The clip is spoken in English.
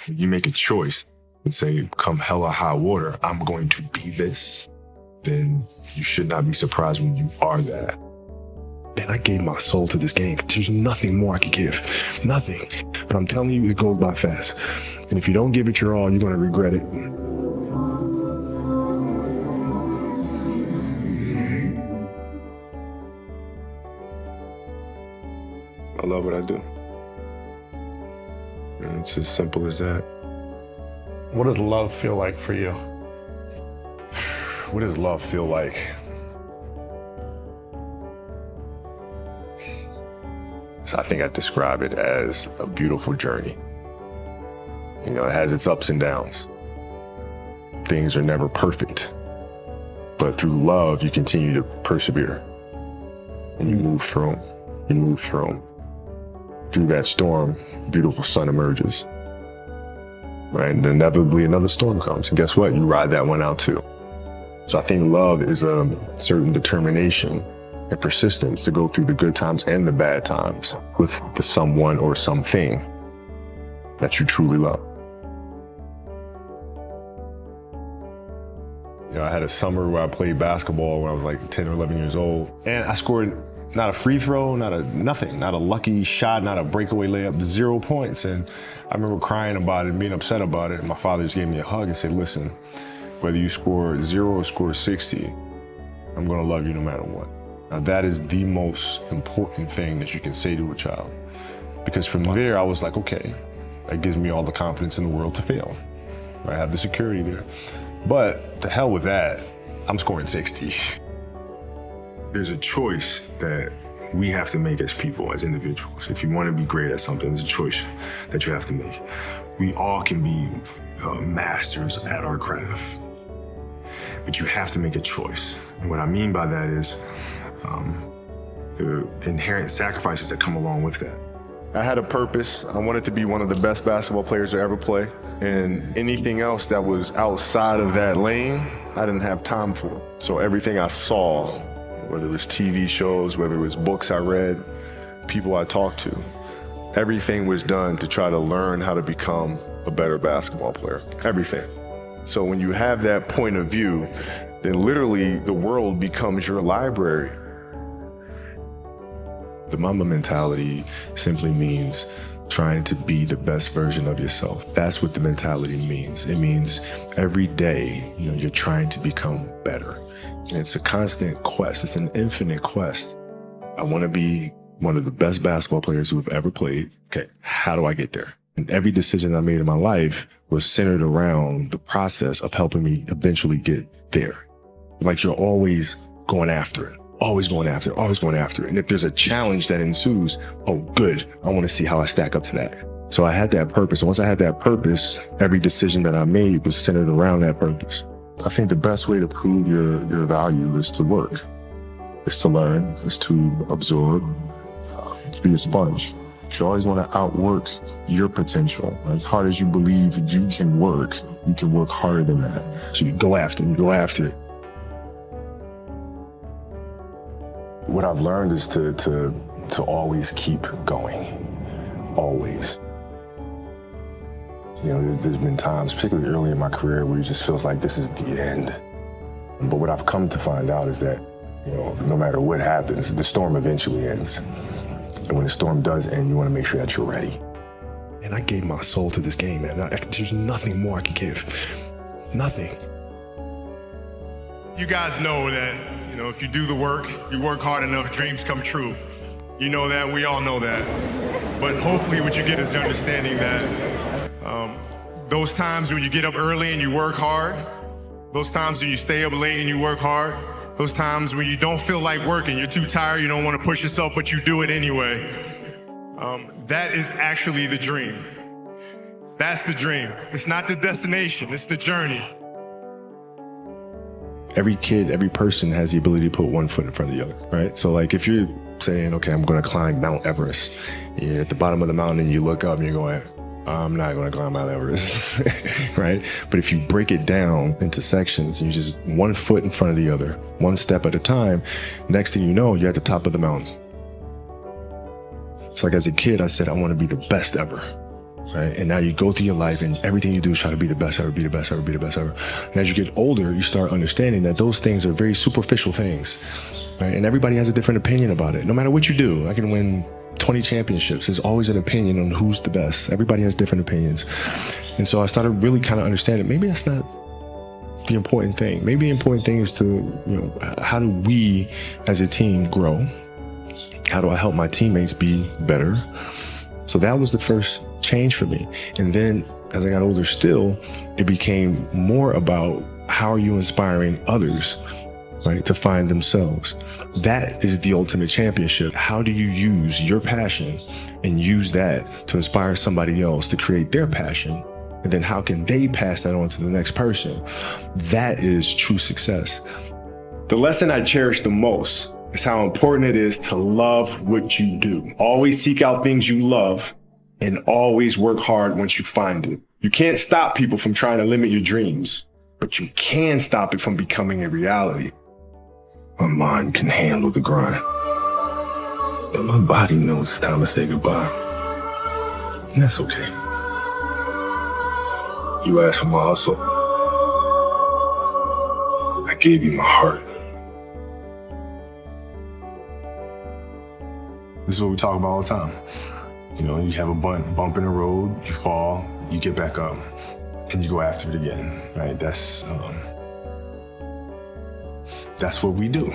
When you make a choice and say, come hell or high water, I'm going to be this, then you should not be surprised when you are that. Man, I gave my soul to this game. There's nothing more I could give. Nothing. But I'm telling you, it goes by fast. And if you don't give it your all, you're going to regret it. I love what I do. And it's as simple as that. What does love feel like for you? What does love feel like? So I think I describe it as a beautiful journey. You know, it has its ups and downs. Things are never perfect, but through love, you continue to persevere. And you move through them. You move through them. Through that storm, beautiful sun emerges. Right? And inevitably another storm comes. And guess what? You ride that one out too. So I think love is a certain determination and persistence to go through the good times and the bad times with the someone or something that you truly love. You know, I had a summer where I played basketball when I was like 10 or 11 years old, and I scored not a free throw, not a lucky shot, not a breakaway layup, 0 points. And I remember crying about it and being upset about it. And my father just gave me a hug and said, listen, whether you score 0 or score 60, I'm gonna love you no matter what. Now that is the most important thing that you can say to a child. Because from there, I was like, okay, that gives me all the confidence in the world to fail. I have the security there. But to hell with that, I'm scoring 60. There's a choice that we have to make as people, as individuals. If you want to be great at something, there's a choice that you have to make. We all can be masters at our craft, but you have to make a choice. And what I mean by that is the inherent sacrifices that come along with that. I had a purpose. I wanted to be one of the best basketball players to ever play. And anything else that was outside of that lane, I didn't have time for. So everything I saw, whether it was TV shows, whether it was books I read, people I talked to, everything was done to try to learn how to become a better basketball player. Everything. So when you have that point of view, then literally the world becomes your library. The Mamba Mentality simply means trying to be the best version of yourself. That's what the mentality means. It means every day, you're trying to become better. And it's a constant quest. It's an infinite quest. I want to be one of the best basketball players who have ever played. Okay, how do I get there? And every decision I made in my life was centered around the process of helping me eventually get there. Like you're always going after it. Always going after it, always going after it. And if there's a challenge that ensues, oh, good, I want to see how I stack up to that. So I had that purpose. And once I had that purpose, every decision that I made was centered around that purpose. I think the best way to prove your value is to work, is to learn, is to absorb, to be a sponge. You always want to outwork your potential. As hard as you believe you can work harder than that. So you go after it. What I've learned is to always keep going, always. There's been times, particularly early in my career, where it just feels like this is the end. But what I've come to find out is that, no matter what happens, the storm eventually ends. And when the storm does end, you want to make sure that you're ready. And I gave my soul to this game, man. There's nothing more I could give. Nothing. You guys know that, if you do the work, you work hard enough, dreams come true. You know that, we all know that. But hopefully what you get is the understanding that those times when you get up early and you work hard, those times when you stay up late and you work hard, those times when you don't feel like working, you're too tired, you don't want to push yourself, but you do it anyway. That is actually the dream. That's the dream. It's not the destination, it's the journey. Every kid, every person has the ability to put one foot in front of the other, right? So like if you're saying, okay, I'm going to climb Mount Everest, you're at the bottom of the mountain and you look up and you're going, I'm not going to climb Mount Everest, right? But if you break it down into sections and you just one foot in front of the other, one step at a time, next thing you know, you're at the top of the mountain. It's like as a kid, I said, I want to be the best ever. right? And now you go through your life and everything you do is try to be the best ever, be the best ever, be the best ever. And as you get older, you start understanding that those things are very superficial things, right? And everybody has a different opinion about it. No matter what you do, I can win 20 championships. There's always an opinion on who's the best. Everybody has different opinions. And so I started really kind of understanding maybe that's not the important thing. Maybe the important thing is to, how do we as a team grow? How do I help my teammates be better? So that was the first change for me. And then as I got older still, it became more about how are you inspiring others, right, to find themselves. That is the ultimate championship. How do you use your passion and use that to inspire somebody else to create their passion? And then how can they pass that on to the next person? That is true success. The lesson I cherish the most is how important it is to love what you do. Always seek out things you love and always work hard once you find it. You can't stop people from trying to limit your dreams, but you can stop it from becoming a reality. My mind can handle the grind, but my body knows it's time to say goodbye. And that's okay. You asked for my hustle. I gave you my heart. This is what we talk about all the time. You have a bump in the road, you fall, you get back up, and you go after it again, right? That's what we do.